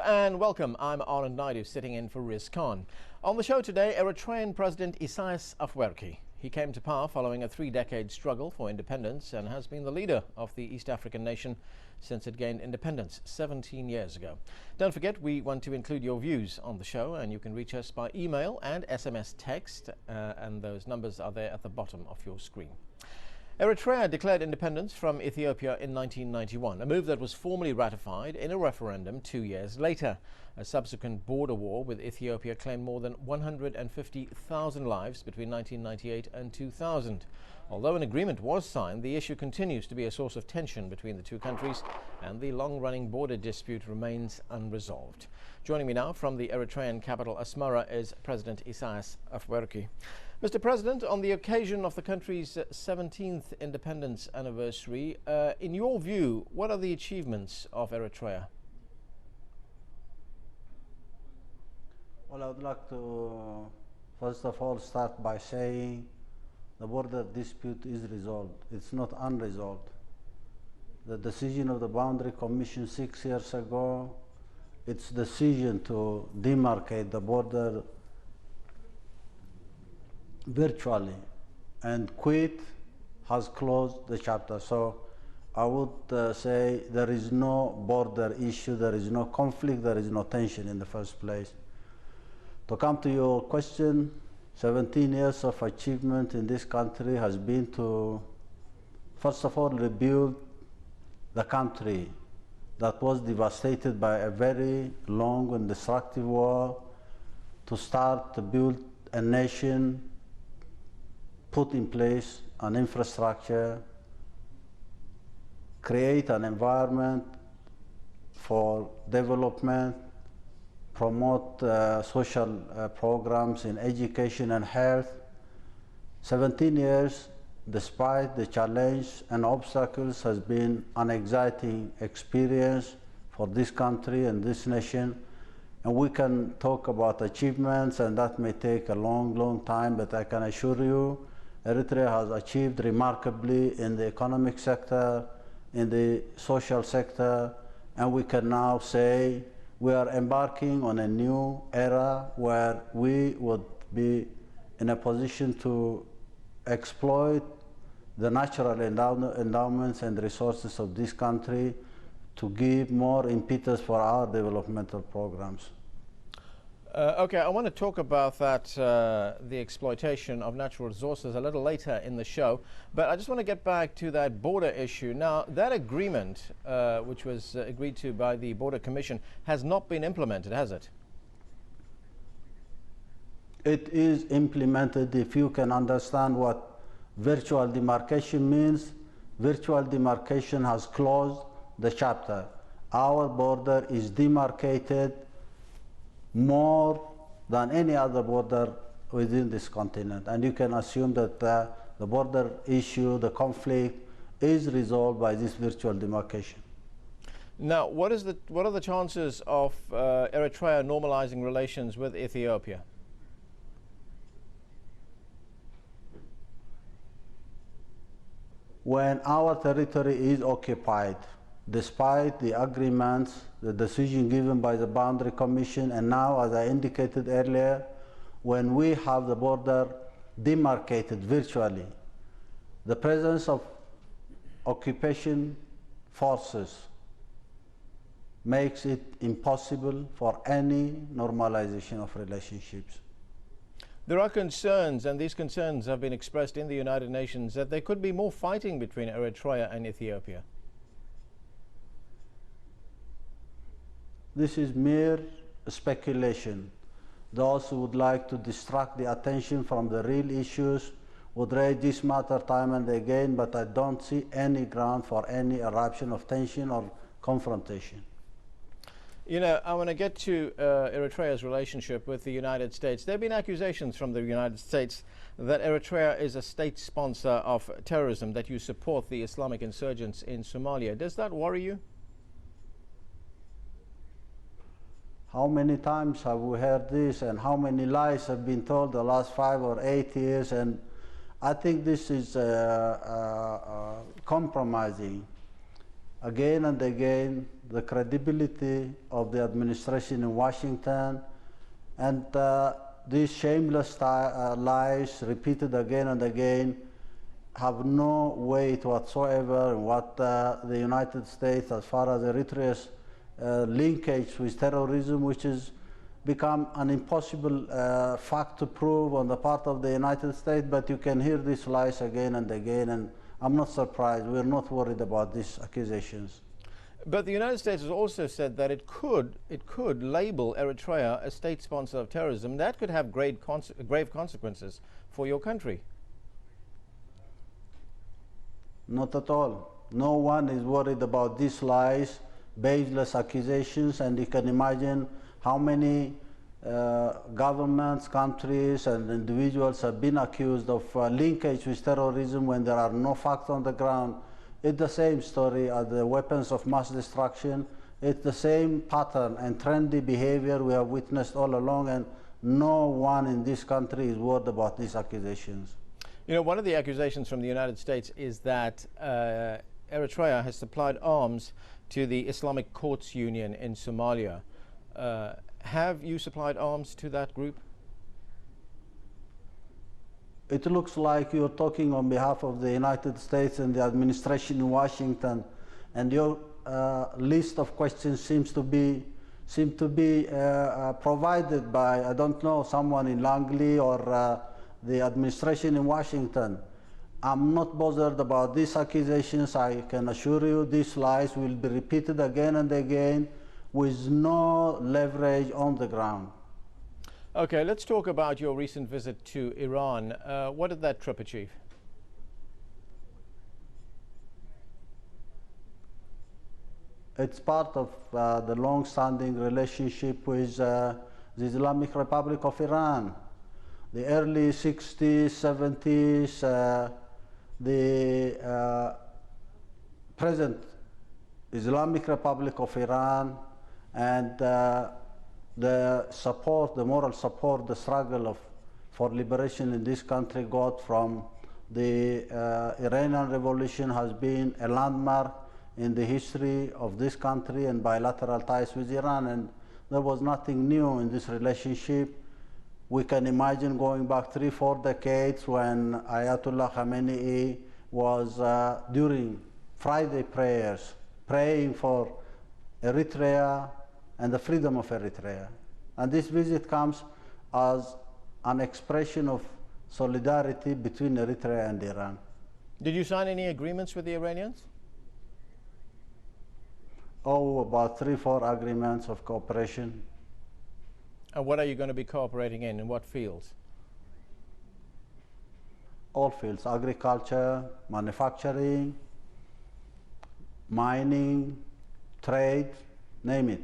and welcome. I'm Anand Naidu, sitting in for Riz Khan. On the show today, Eritrean President Isaias Afwerki. He came to power following a 3-decade struggle for independence and has been the leader of the East African nation since it gained independence 17 years ago. Don't forget, we want to include your views on the show, and you can reach us by email and SMS text, and those numbers are there at the bottom of your screen. Eritrea declared independence from Ethiopia in 1991, a move that was formally ratified in a referendum 2 years later. A subsequent border war with Ethiopia claimed more than 150,000 lives between 1998 and 2000. Although an agreement was signed, the issue continues to be a source of tension between the two countries, and the long-running border dispute remains unresolved. Joining me now from the Eritrean capital Asmara is President Isaias Afwerki. Mr. President, on the occasion of the country's 17th independence anniversary, in your view, what are the achievements of Eritrea? Well, I would like to first of all start by saying the border dispute is resolved. It's not unresolved. The decision of the Boundary Commission 6 years ago, its decision to demarcate the border virtually and quit has closed the chapter. So I would say there is no border issue, there is no conflict, there is no tension in the first place. To come to your question, 17 years of achievement in this country has been to, first of all, rebuild the country that was devastated by a very long and destructive war, to start to build a nation, put in place an infrastructure, create an environment for development, promote social programs in education and health. 17 years, despite the challenge and obstacles, has been an exciting experience for this country and this nation. And we can talk about achievements, and that may take a long time, but I can assure you Eritrea has achieved remarkably in the economic sector, in the social sector, and we can now say we are embarking on a new era where we would be in a position to exploit the natural endowments and resources of this country to give more impetus for our developmental programs. Okay, I want to talk about that, the exploitation of natural resources a little later in the show, but I just want to get back to that border issue. Now, that agreement, which was agreed to by the Border Commission, has not been implemented, has it? It is implemented. If you can understand what virtual demarcation means, virtual demarcation has closed the chapter. Our border is demarcated more than any other border within this continent. And you can assume that the border issue, the conflict, is resolved by this virtual demarcation. Now, what are the chances of Eritrea normalizing relations with Ethiopia? When our territory is occupied, despite the agreements, the decision given by the Boundary Commission, and now, as I indicated earlier, when we have the border demarcated virtually, the presence of occupation forces makes it impossible for any normalization of relationships. There are concerns, and these concerns have been expressed in the United Nations, that there could be more fighting between Eritrea and Ethiopia. This is mere speculation. Those who would like to distract the attention from the real issues would raise this matter time and again, but I don't see any ground for any eruption of tension or confrontation. You know, I want to get to Eritrea's relationship with the United States. There have been accusations from the United States that Eritrea is a state sponsor of terrorism, that you support the Islamic insurgents in Somalia. Does that worry you? How many times have we heard this, and how many lies have been told the last 5 or 8 years? And I think this is compromising. again and again the credibility of the administration in Washington, and these shameless lies repeated again and again have no weight whatsoever in what the United States, as far as Eritrea's linkage with terrorism, which has become an impossible fact to prove on the part of the United States, but you can hear these lies again and again, and I'm not surprised. We're not worried about these accusations. But the United States has also said that it could label Eritrea a state sponsor of terrorism. That could have grave consequences for your country. Not at all. No one is worried about these lies, baseless accusations, and you can imagine how many governments, countries, and individuals have been accused of linkage with terrorism when there are no facts on the ground. It's the same story as the weapons of mass destruction. It's the same pattern and trendy behavior we have witnessed all along, and no one in this country is worried about these accusations. You know, one of the accusations from the United States is that Eritrea has supplied arms to the Islamic Courts Union in Somalia. Have you supplied arms to that group? It looks like you're talking on behalf of the United States and the administration in Washington, and your list of questions seem to be provided by, I don't know, someone in Langley or the administration in Washington. I'm not bothered about these accusations. I can assure you these lies will be repeated again and again with no leverage on the ground. Okay, let's talk about your recent visit to Iran. What did that trip achieve? It's part of the long-standing relationship with the Islamic Republic of Iran. The early 60s, 70s, the present Islamic Republic of Iran and the support, the moral support, the struggle for liberation in this country got from the Iranian Revolution has been a landmark in the history of this country and bilateral ties with Iran, and there was nothing new in this relationship. We can imagine going back 3-4 decades when Ayatollah Khamenei was during Friday prayers praying for Eritrea and the freedom of Eritrea. And this visit comes as an expression of solidarity between Eritrea and Iran. Did you sign any agreements with the Iranians? Oh, about 3-4 agreements of cooperation. And what are you going to be cooperating in what fields? All fields: agriculture, manufacturing, mining, trade, name it.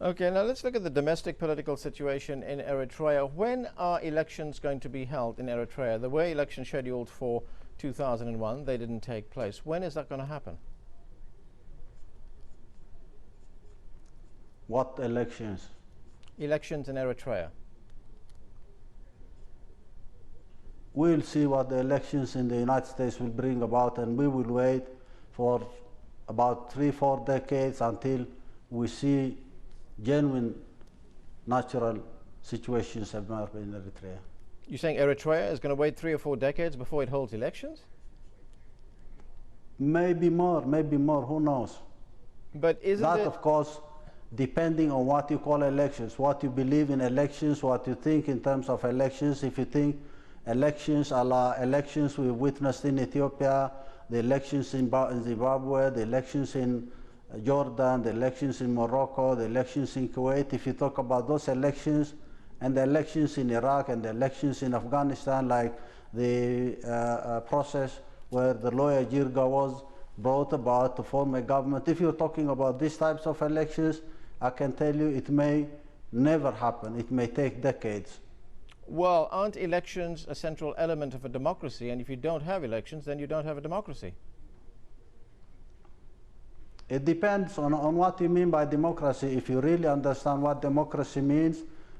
Okay, now let's look at the domestic political situation in Eritrea. When are elections going to be held in Eritrea? There were elections scheduled for 2001. They didn't take place. When is that going to happen? What elections? Elections in Eritrea. We'll see what the elections in the United States will bring about, and we will wait for about 3-4 decades until we see genuine natural situations emerge in Eritrea. You're saying Eritrea is going to wait 3 or 4 decades before it holds elections? Maybe more, who knows? But isn't that, it... of course, depending on what you call elections, what you believe in elections, what you think in terms of elections. If you think elections are like elections we witnessed in Ethiopia, the elections in Zimbabwe, the elections in Jordan, the elections in Morocco, the elections in Kuwait, if you talk about those elections and the elections in Iraq and the elections in Afghanistan, like the process where the lawyer Jirga was brought about to form a government, if you're talking about these types of elections, I can tell you it may never happen. It may take decades. Well, aren't elections a central element of a democracy? And if you don't have elections, then you don't have a democracy. It depends on what you mean by democracy. If you really understand what democracy means,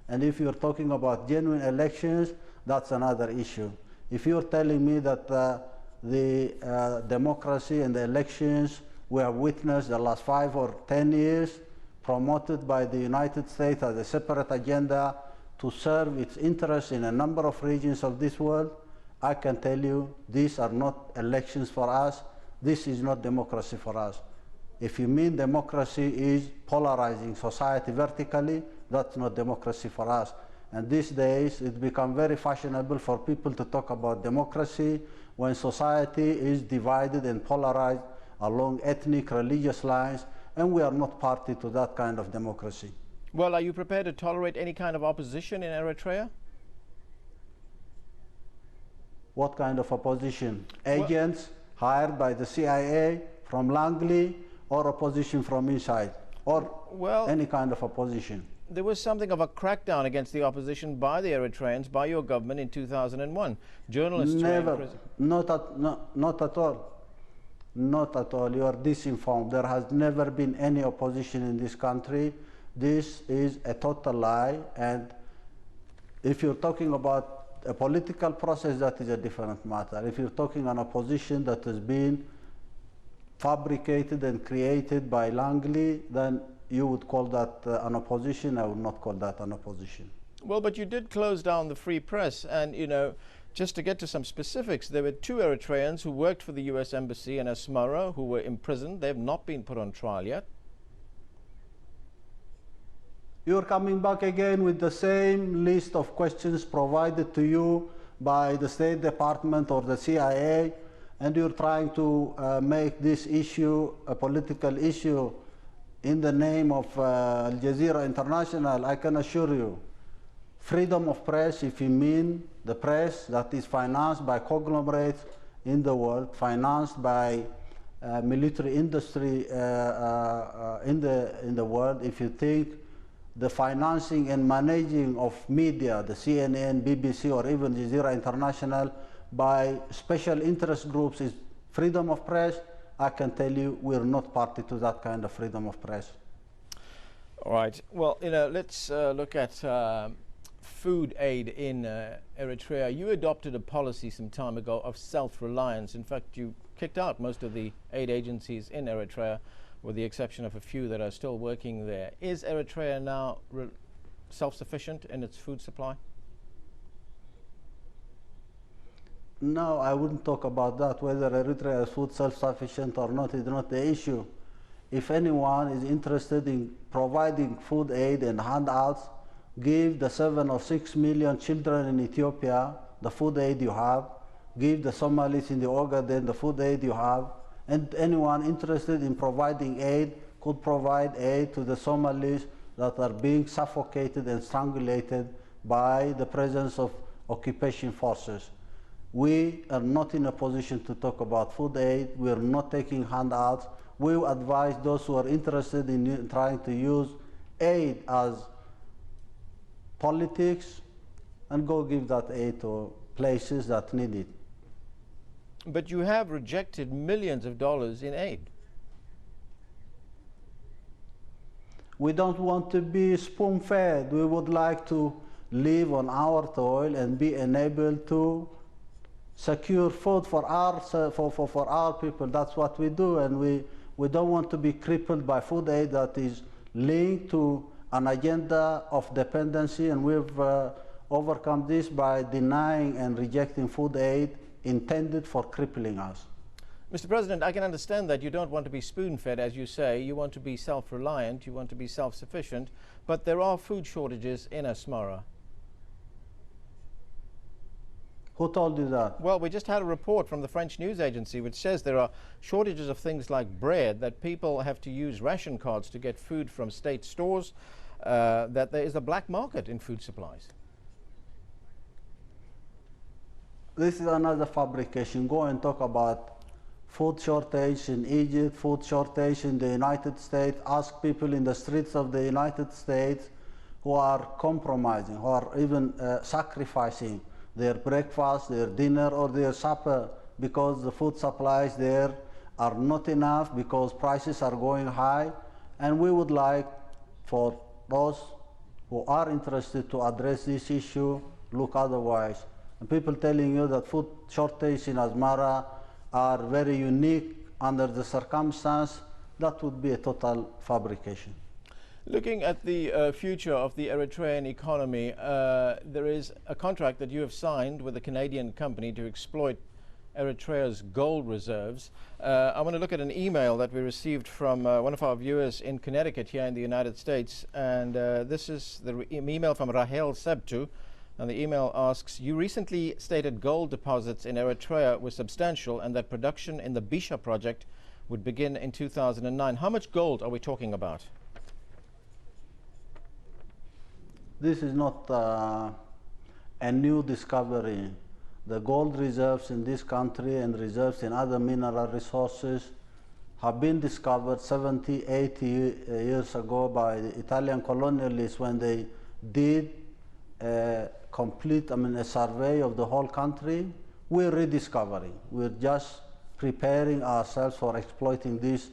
and if you're talking about genuine elections, that's another issue. If you're telling me that the democracy and the elections we have witnessed the last 5 or 10 years, promoted by the United States as a separate agenda to serve its interests in a number of regions of this world, I can tell you these are not elections for us. This is not democracy for us. If you mean democracy is polarizing society vertically, that's not democracy for us. And these days, it's become very fashionable for people to talk about democracy when society is divided and polarized along ethnic, religious lines, and we are not party to that kind of democracy. Well, are you prepared to tolerate any kind of opposition in Eritrea? What kind of opposition? Agents hired by the CIA from Langley, or opposition from inside, or any kind of opposition? There was something of a crackdown against the opposition by the Eritreans, by your government in 2001. Journalists never, not at all. Not at all. You are disinformed. There has never been any opposition in this country. This is a total lie. And if you're talking about a political process, that is a different matter. If you're talking an opposition that has been fabricated and created by Langley, then you would call that an opposition. I would not call that an opposition. Well, but you did close down the free press, and you know, just to get to some specifics, there were 2 Eritreans who worked for the U.S. Embassy in Asmara who were imprisoned. They have not been put on trial yet. You're coming back again with the same list of questions provided to you by the State Department or the CIA, and you're trying to make this issue a political issue in the name of Aljazeera International. I can assure you, freedom of press, if you mean the press that is financed by conglomerates in the world, financed by military industry in the world, if you think the financing and managing of media, the CNN, BBC, or even Aljazeera International, by special interest groups is freedom of press, I can tell you we're not party to that kind of freedom of press. All right. Well, you know, let's look at food aid in Eritrea. You adopted a policy some time ago of self-reliance. In fact, you kicked out most of the aid agencies in Eritrea, with the exception of a few that are still working there. Is Eritrea now self-sufficient in its food supply? No, I wouldn't talk about that. Whether Eritrea is food self-sufficient or not is not the issue. If anyone is interested in providing food aid and handouts, give the 7 or 6 million children in Ethiopia the food aid you have, give the Somalis in the Ogaden the food aid you have, and anyone interested in providing aid could provide aid to the Somalis that are being suffocated and strangulated by the presence of occupation forces. We are not in a position to talk about food aid. We are not taking handouts. We advise those who are interested in trying to use aid as politics and go give that aid to places that need it. But you have rejected millions of dollars in aid. We don't want to be spoon-fed. We would like to live on our toil and be enabled to secure food for our people. That's what we do, and we don't want to be crippled by food aid that is linked to an agenda of dependency, and we've overcome this by denying and rejecting food aid intended for crippling us. Mr. President, I can understand that you don't want to be spoon-fed, as you say. You want to be self-reliant, you want to be self-sufficient, but there are food shortages in Asmara. Who told you that? Well, we just had a report from the French news agency which says there are shortages of things like bread, that people have to use ration cards to get food from state stores, that there is a black market in food supplies. This is another fabrication. Go and talk about food shortage in Egypt, food shortage in the United States. Ask people in the streets of the United States who are compromising, who are even sacrificing their breakfast, their dinner, or their supper because the food supplies there are not enough, because prices are going high. And we would like for those who are interested to address this issue, look otherwise. And people telling you that food shortage in Asmara are very unique under the circumstance, that would be a total fabrication. Looking at the future of the Eritrean economy, there is a contract that you have signed with a Canadian company to exploit Eritrea's gold reserves. I want to look at an email that we received from one of our viewers in Connecticut here in the United States, and this is the email from Rahel Sebtu, and the email asks, you recently stated gold deposits in Eritrea were substantial and that production in the Bisha project would begin in 2009. How much gold are we talking about? This is not a new discovery. The gold reserves in this country and reserves in other mineral resources have been discovered 70, 80 years ago by the Italian colonialists when they did a complete, a survey of the whole country. We're rediscovering. We're just preparing ourselves for exploiting these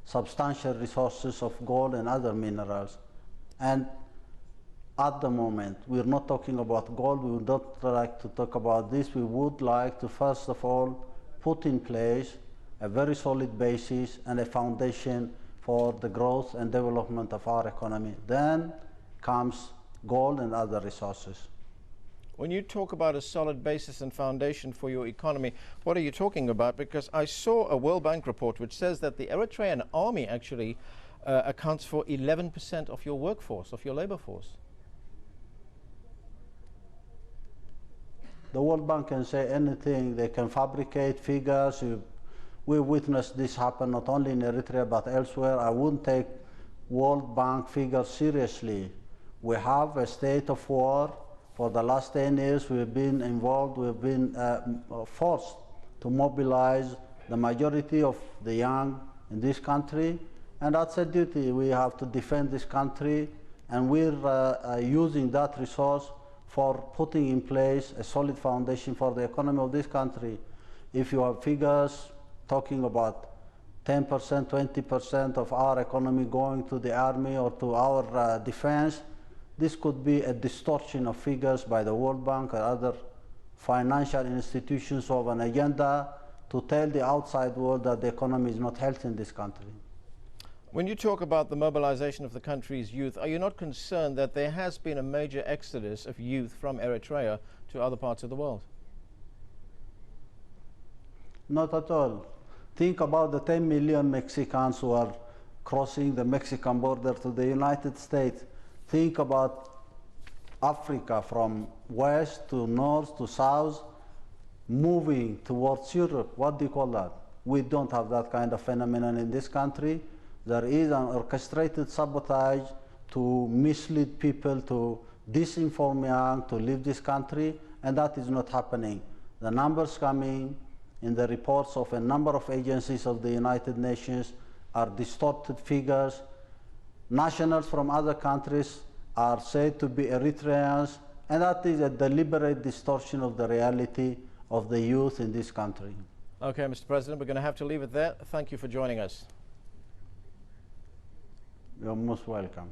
substantial resources of gold and other minerals. And at the moment, we're not talking about gold. We would not like to talk about this. We would like to, first of all, put in place a very solid basis and a foundation for the growth and development of our economy. Then comes gold and other resources. When you talk about a solid basis and foundation for your economy, what are you talking about? Because I saw a World Bank report which says that the Eritrean army actually accounts for 11% of your workforce, of your labor force. The World Bank can say anything. They can fabricate figures. We witnessed this happen not only in Eritrea but elsewhere. I wouldn't take World Bank figures seriously. We have a state of war. For the last 10 years, we've been involved. We've been forced to mobilize the majority of the young in this country. And that's a duty. We have to defend this country. And we're using that resource for putting in place a solid foundation for the economy of this country. If you have figures talking about 10%, 20% of our economy going to the army or to our defense, this could be a distortion of figures by the World Bank or other financial institutions of an agenda to tell the outside world that the economy is not healthy in this country. When you talk about the mobilization of the country's youth, are you not concerned that there has been a major exodus of youth from Eritrea to other parts of the world? Not at all. Think about the 10 million Mexicans who are crossing the Mexican border to the United States. Think about Africa from west to north to south, moving towards Europe. What do you call that? We don't have that kind of phenomenon in this country. There is an orchestrated sabotage to mislead people, to disinform young, to leave this country, and that is not happening. The numbers coming in the reports of a number of agencies of the United Nations are distorted figures. Nationals from other countries are said to be Eritreans, and that is a deliberate distortion of the reality of the youth in this country. Okay, Mr. President, we're going to have to leave it there. Thank you for joining us. You're most welcome.